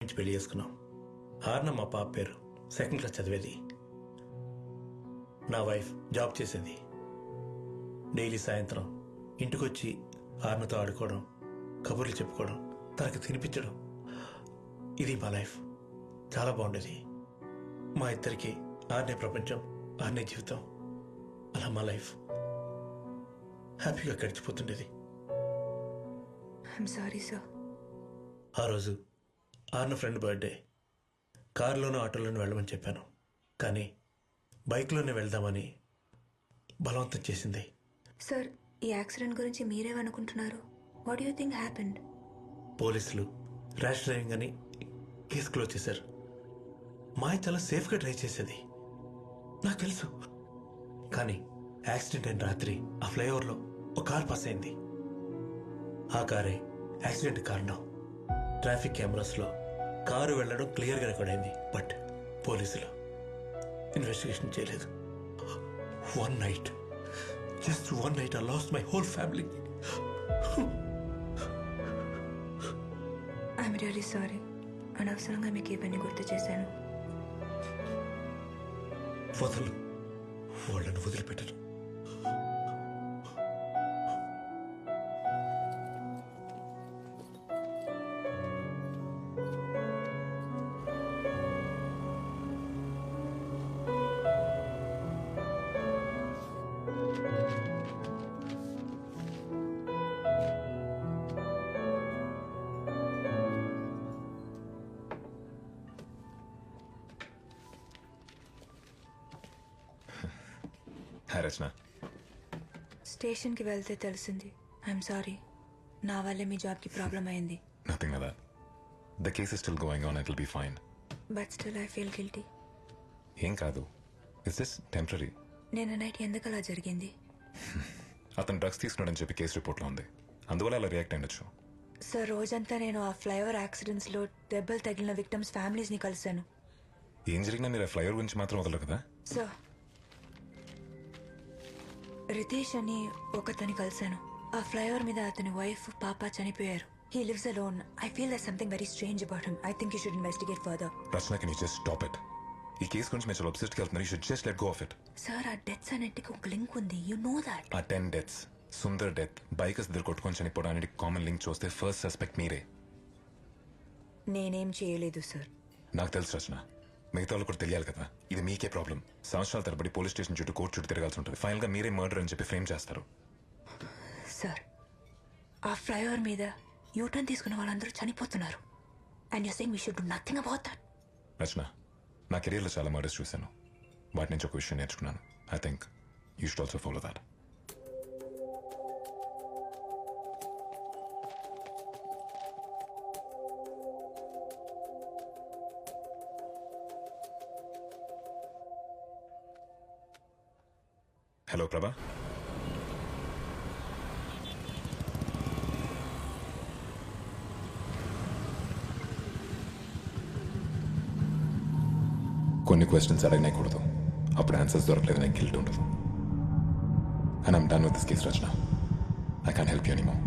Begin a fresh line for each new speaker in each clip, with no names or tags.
నుంచి పెళ్లి చేసుకున్నాం. ఆర్న మా పాప పేరు. సెకండ్ క్లాస్ చదివేది. నా వైఫ్ జాబ్ చేసేది. డైలీ సాయంత్రం ఇంటికొచ్చి ఆర్నతో ఆడుకోవడం, కబుర్లు చెప్పుకోవడం, తనకు తినిపించడం, ఇది మా లైఫ్. చాలా బాగుండేది. మా ఇద్దరికి ఆర్నే ప్రపంచం, ఆర్నే జీవితం. అలా మా లైఫ్ హ్యాపీగా గడిచిపోతుండేది.
I'm sorry sir.
ఆ రోజు ఆర్న ఫ్రెండ్ బర్త్డే. కారులోనూ ఆటోలోనూ వెళ్ళమని చెప్పాను, కానీ బైక్లోనే వెళ్దామని బలవంతం చేసింది.
సార్, ఈ యాక్సిడెంట్ గురించి మీరేమనుకుంటున్నారు? What you think happened?
పోలీసులు ర్యాష్ డ్రైవింగ్ అని కేసు క్లోజ్ చేశారు. మాయ చాలా సేఫ్గా డ్రైవ్ చేసేది, నాకు తెలుసు. కానీ యాక్సిడెంట్ అయిన రాత్రి ఆ ఫ్లైఓవర్లో ఒక కార్ పాస్ అయింది. ఆ కారే యాక్సిడెంట్ కారణం. ట్రాఫిక్ కెమెరాస్లో కారు వెళ్ళడం క్లియర్గా రికార్డ్ అయింది. బట్ పోలీసులు ఇన్వెస్టిగేషన్ చేయలేదు. One night, just one night, I lost my whole family.
I'm really sorry. అనవసరంగా మీకు ఇవన్నీ గుర్తు చేశాను.
వదలు, వాళ్ళను వదిలిపెట్టను.
హాయ్ రచన.
స్టేషన్కి వెళ్తే తెలిసింది. I'm sorry. నా వల్లే మీ జాబ్కి ప్రాబ్లం అయింది.
Nothing like that. The case is still going on. It will be fine.
But still I feel guilty.
ఏం కాదు, ఇట్స్ జస్ట్ టెంపరీ.
నిన్న నైట్ ఎందుకు అలా జరిగింది?
అతను డ్రగ్స్ తీసుకున్నాడని చెప్పి కేసు రిపోర్ట్లో ఉంది. అందువల్ల అలా రియాక్ట్ అయ్యొచ్చు.
సార్, రోజంతా నేను ఆ ఫ్లైఓవర్ యాక్సిడెంట్స్లో దెబ్బలు తగిలిన విక్టమ్స్ ఫ్యామిలీస్ని కలిశాను.
ఏం జరిగినా మీరు ఆ ఫ్లైఓవర్ గురించి మాత్రం వదలరు కదా?
సార్, రితేష్ అని ఒకతని కలిశాను. ఆ ఫ్లైఓవర్ మీద అతని వైఫ్, పాప చనిపోయారు. He lives alone. I feel that something very strange about him. I think you should investigate further.
Rachana, can you just stop it? ఈ కేసు గురించి మీరు చాలా అబ్సెస్ట్గా వెళ్తున్నారు. You should just let go of it.
Sir, ఆ deaths అన్నిటికీ ఒక link ఉంది. You know that.
ఆ 10 డెత్స్, సుందర్ డెత్, బైకర్స్ ఇద్దరు కొట్టుకొని చనిపోవడానికి కామన్ లింక్ చూస్తే ఫస్ట్ సస్పెక్ట్ మీరే.
నేనేం చేయలేదు సార్.
నాకు తెలుసు రచన. మిగతా వాళ్ళు కూడా తెలియాలి కదా. ఇది మీకే ప్రాబ్లం. సంవత్సరాల తరబడి పోలీస్ స్టేషన్ చుట్టూ, కోర్టు చుట్టూ తిరగాల్సి ఉంటుంది. ఫైనల్గా మీరే మర్డర్ అని చెప్పి ఫ్రేమ్ చేస్తారు.
సార్, ఆ ఫ్లైఓవర్ మీద యూటర్న్ తీసుకున్న వాళ్ళందరూ చనిపోతున్నారు. And you saying we should do nothing about that.
Rachana, నా కెరీర్లో చాలా మర్డర్స్ చూశాను. వాటి నుంచి ఒక విషయం నేర్చుకున్నాను. I think you should also follow that. Hello ప్రభా. కొన్ని క్వశ్చన్స్ అడగనేకూడదు. అప్పుడు ఆన్సర్స్ దొరకలేదు, నాకు గిల్ట్ ఉండదు. And I'm done with this case Rachana. I can't help you anymore.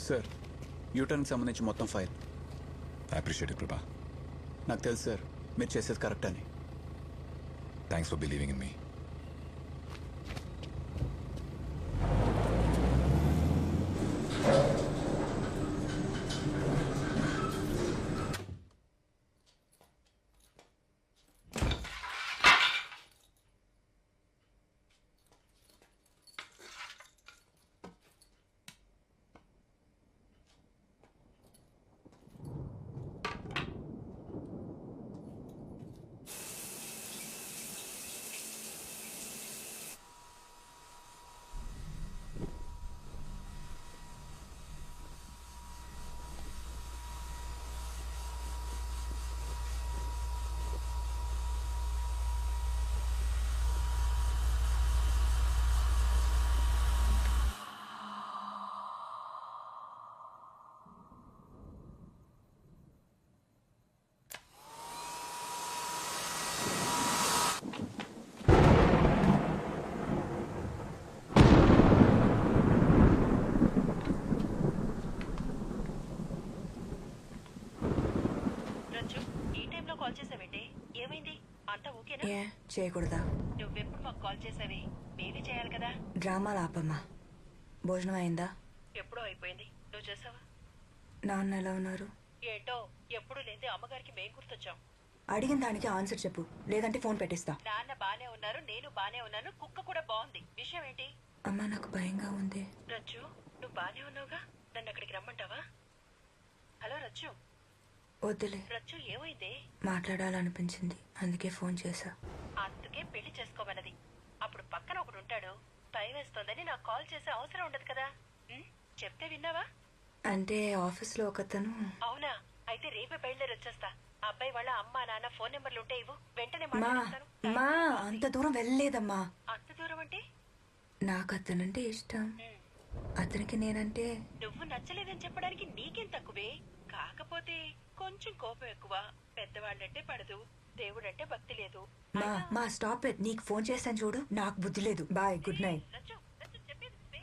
Sir యూటర్న్కి సంబంధించి మొత్తం ఫైల్.
ఐ అప్రిషియేట్ ప్రభా.
నాకు తెలుసు సార్ మీరు చేసేది కరెక్ట్ అని.
Thanks for believing in me.
Call చేసావేంటి? ఏమైంది? అంతా ఓకేనా?
ఏ చేయకూడదా?
నువ్వెప్పుడు మాకు కాల్ చేసావి? మేమే చేయాలి కదా.
డ్రామాలు ఆపమ్మా. భోజనం అయిందా?
ఎప్పుడో అయిపోయింది. నువ్వు చేసావా?
నాన్న ఎలా ఉన్నారు?
ఏంటో ఎప్పుడు లేని అమ్మగారికి మేం గుర్తొచ్చాం.
అడిగిన దానికి ఆన్సర్ చెప్పు, లేదంటే ఫోన్ పెట్టేస్తా.
నాన్న బానే ఉన్నారు, నేను బానే ఉన్నాను, కుక్క కూడా బాగుంది. విషయం ఏంటి?
అమ్మా నాకు భయంగా ఉంది.
రచ్చు నువ్వు బానే ఉన్నావుగా, నన్ను అక్కడికి రమ్మంటావా? హలో రచ్చు.
వద్దులే.
రచ్చు ఏమైంది?
మాట్లాడాలనిపించింది, అందుకే ఫోన్ చేశా.
అందుకే పెళ్లి చేసుకోమన్నది. అప్పుడు పక్కన ఒకడు ఉంటాడు, భయం వేస్తోందని నాకు కాల్ చేసే అవసరం ఉండదు కదా. చెప్తే విన్నావా?
అంటే ఆఫీస్లో ఒకతను.
అవునా? అయితే రేపే బయలుదేరి వచ్చేస్తా. అబ్బాయి వాళ్ళ అమ్మ నాన్న ఫోన్ నెంబర్లు ఉంటే ఇవ్వు, వెంటనే
మా
మాట్లాడతాను.
మా అంత దూరం వెళ్ళలేదమ్మా.
అంత దూరం అంటే?
నాకు అతనంటే ఇష్టం, అతనికి నేనంటే.
నువ్వు నచ్చలేదని చెప్పడానికి నీకేం తక్కువే. కాకపోతే కొంచెం కోపం ఎక్కువ. పెద్దవాళ్ళంటే పడదు, దేవుడంటే భక్తి లేదు.
మా స్టాప్ ఇట్. నీకు ఫోన్ చేస్తాను చూడు, నాకు బుద్ధి లేదు. Bye, good night.
Rachu Rachu చెప్పేది నువ్వే.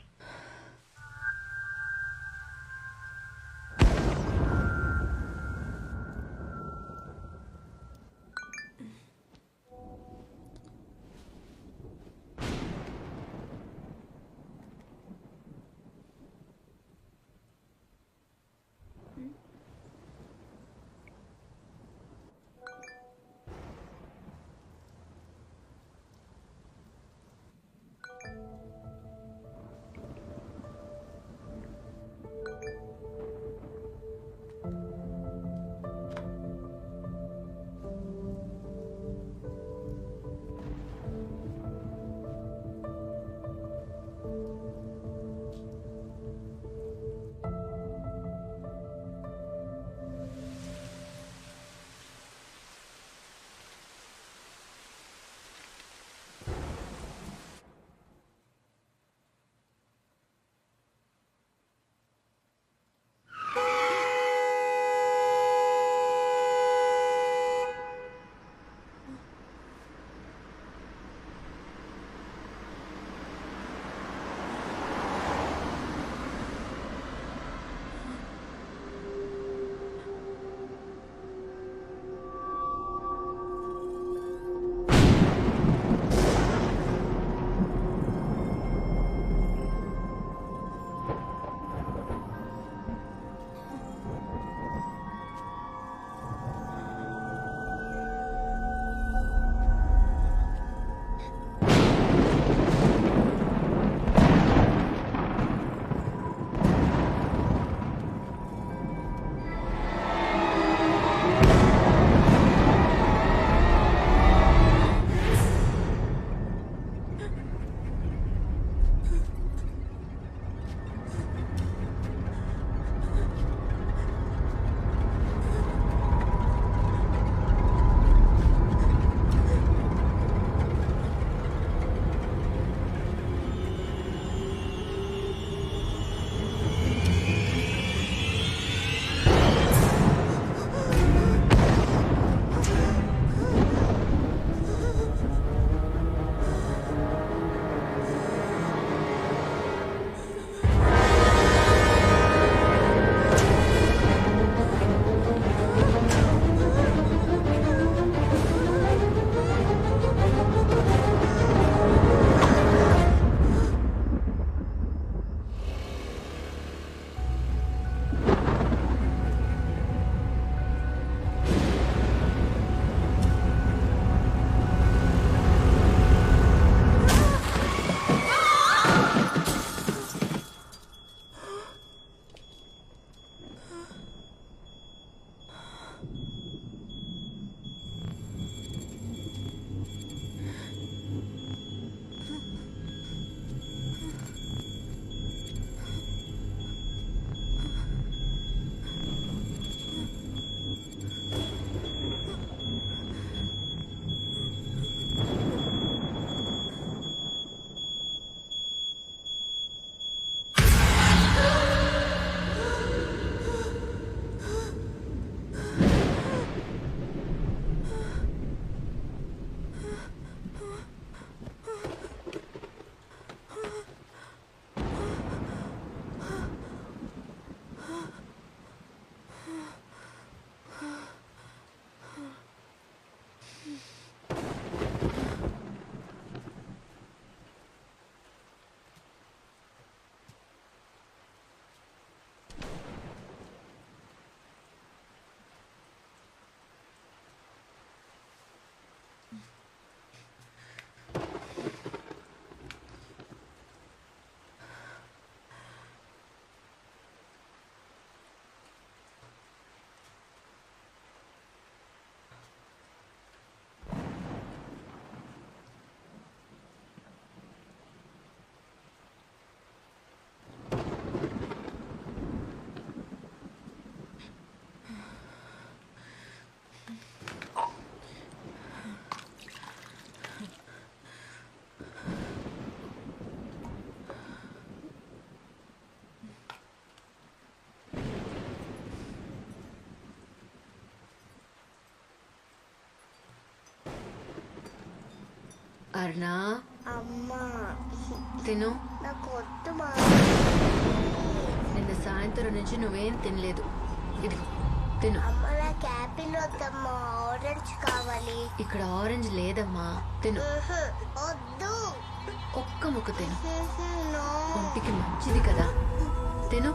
అర్నా
అమ్మా
తిను.
నాకు వద్దు మా
నిన్న సాయంత్రం నుంచి నువ్వేం తినలేదు. ఇదిగో తిను.
అమ్మ నాకు యాపిల్ వద్దమ్మా ఆరెంజ్ కావాలి.
ఇక్కడ ఆరెంజ్ లేదమ్మా. తిను.
వద్దు.
ఒక్క ముక్క తిను.
నో.
ఒంటికి మంచిది కదా. తిను.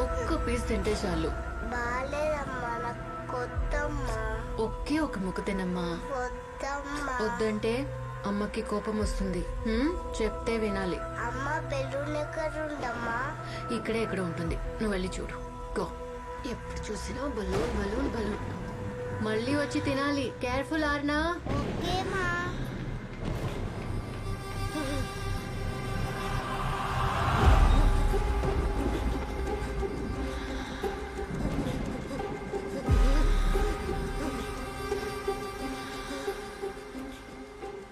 ఒక్క పీస్ తింటే చాలు.
బాలేదమ్మా నాకు వద్దమ్మా.
ఒకే ఒక ముక్క తినమ్మా.
వద్దమ్మా.
వద్దంటే అమ్మకి కోపం వస్తుంది. చెప్తే వినాలి.
అమ్మ బెలూన్ ఎక్కడ ఉండమ్మా?
ఇక్కడే ఎక్కడ ఉంటుంది. నువ్వు వెళ్ళి చూడు. గో. ఎప్పుడు చూసినా బలూన్ బలూన్ బలూన్. మళ్ళీ వచ్చి తినాలి. కేర్ఫుల్ ఆర్నా.
ఓకేమా.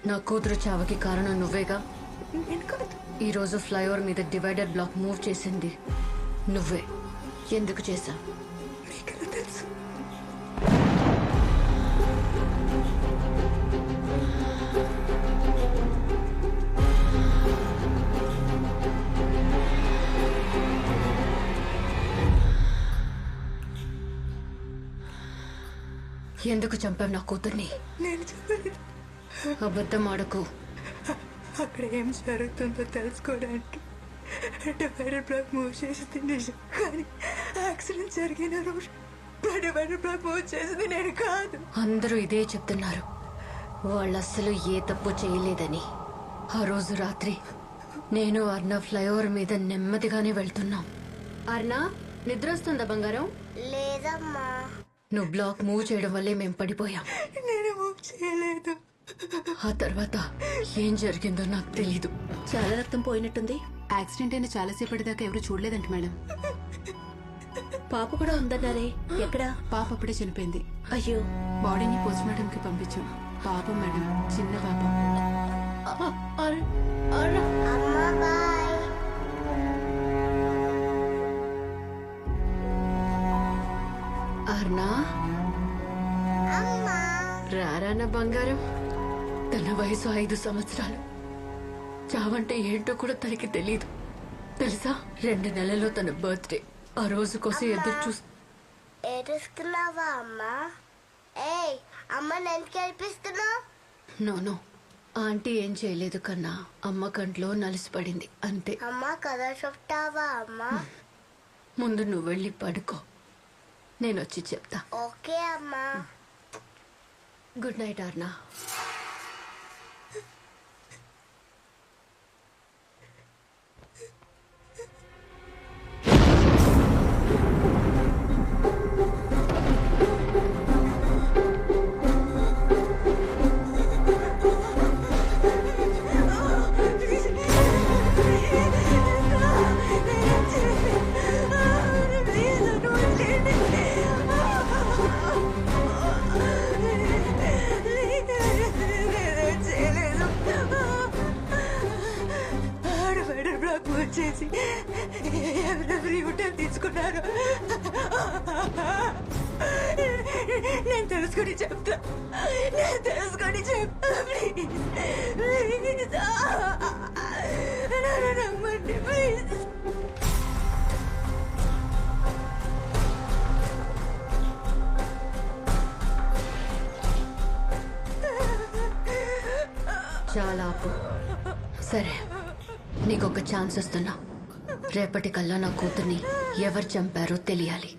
నా కూతురు చావకి కారణం నువ్వేగా.
నేను కాదు.
ఈరోజు ఫ్లైఓవర్ మీద డివైడర్ బ్లాక్ మూవ్ చేసింది నువ్వే. ఎందుకు చేశా?
నీకెలా తెలుసు?
ఎందుకు చంపావు నా కూతుర్ని?
నేను చెప్పలేదు.
అబద్ధం ఆడకు.
అక్కడ ఏం జరుగుతుందో తెలుసుకోవడానికి డివైడర్ బ్లాక్ మూవ్ చేసింది నిజం, కానీ యాక్సిడెంట్ జరిగిన రోజు డివైడర్ బ్లాక్ మూవ్ చేసింది నేను కాదు.
అందరూ ఇదే చెప్తున్నారు. వాళ్ళు అస్సలు ఏ తప్పు చేయలేదని. ఆ రోజు రాత్రి నేను అర్ణ ఫ్లైఓవర్ మీద నెమ్మదిగానే వెళ్తున్నాం. అర్ణ నిద్ర వస్తుందా బంగారం?
లేదమ్మా.
నువ్వు బ్లాక్ మూవ్ చేయడం వల్లే మేము పడిపోయాం.
నేను మూవ్ చేయలేదు.
ఆ తర్వాత ఏం జరిగిందో నాకు తెలీదు.
చాలా రక్తం పోయినట్టుంది. యాక్సిడెంట్ అయిన చాలాసేపటి దాకా ఎవరు చూడలేదంట మేడం.
పాప కూడా ఉందన్నారే, ఎక్కడ?
పాప అప్పుడే చనిపోయింది.
అయ్యో.
బాడీని పోస్ట్ మార్టం కి పంపించాం. పాపం మేడం, చిన్న పాప.
అమ్మా బాయ్.
అర్నా
అమ్మా.
రారా నా బంగారం. తన వయసు 5 సంవత్సరాలు. చావంటే ఏంటో కూడా తనకి తెలీదు తెలుసా. 2 నెలల్లో తన బర్త్డే. ఆ రోజు కోసం ఎదురు చూస్తూ.
ఏడుస్తున్నావా అమ్మా? ఏయ్ అమ్మ ఎందుకు ఏడిపిస్తున్నావు?
నో ఆంటీ ఏం చేయలేదు కన్నా. అమ్మ కంట్లో నలిసిపడింది అంతే.
అమ్మ కథ చెప్తావా అమ్మా?
ముందు నువ్వు వెళ్ళి పడుకో, నేను వచ్చి చెప్తా.
ఓకే అమ్మా.
Good night అర్నా.
చేసి ఎవరెవరి యూటర్న్ తీసుకున్నారు నేను తెలుసుకొని చెప్తా. ప్లీజ్ నన్ను నమ్మండి ప్లీజ్.
చాలా ఆపు. సరే, నీకొక ఛాన్స్ ఇస్తున్నా. రేపటికల్లా నా కూతుర్ని ఎవరు చంపారో తెలియాలి.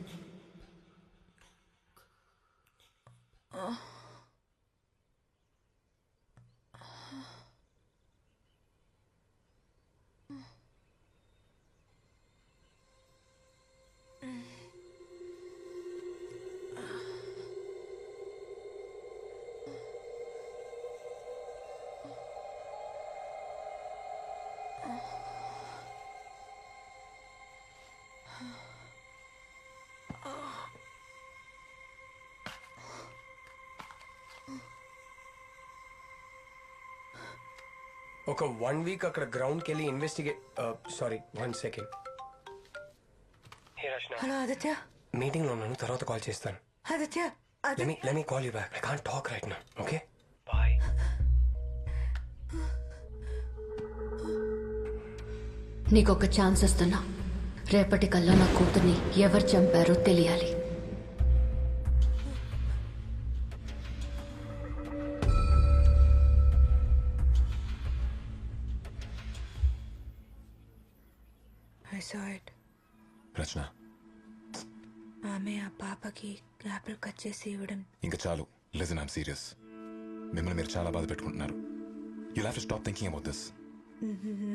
ఒక 1 వీక్ అక్కడ గ్రౌండ్కి వెళ్ళి సారీ 1 సెకండ్. హే రచన,
హలో ఆదిత్య.
మీటింగ్లో ఉన్నాను, తర్వాత కాల్ చేస్తాను.
Aditya
Let me call you back. I can't talk right now. Okay? Bye.
నీకొక ఛాన్స్ ఇస్తున్నా. రేపటి కల్లా నా కూతుర్ని ఎవరు చంపారో తెలియాలి.
I saw it.
రచన,
ఆమె ఆ పాపకి యాపిల్ కట్ చేసి ఇవ్వడం.
ఇంకా చాలు. Listen, I'm serious. మిమ్మల్ని మీరు చాలా బాధ పెట్టుకుంటున్నారు. You have to stop thinking about this.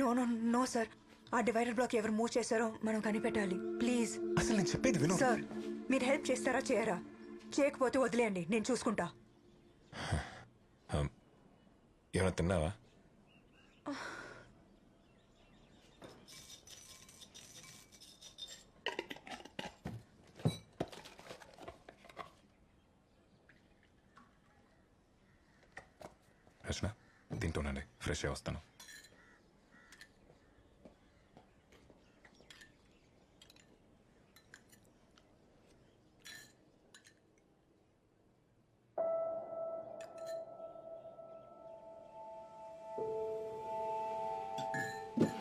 No no no sir, ఆ డివైడర్ బ్లాక్ ఎవరు మూవ్ చేశారో మనం కనిపెట్టాలి. ప్లీజ్
అసలు నేను చెప్పేది విను.
సార్, మీరు హెల్ప్ చేస్తారా చేయరా? చేయకపోతే వదిలేయండి, నేను చూసుకుంటా.
ఏమైనా తిన్నావా? రచన, తింటూనండి, ఫ్రెష్ అయి వస్తాను.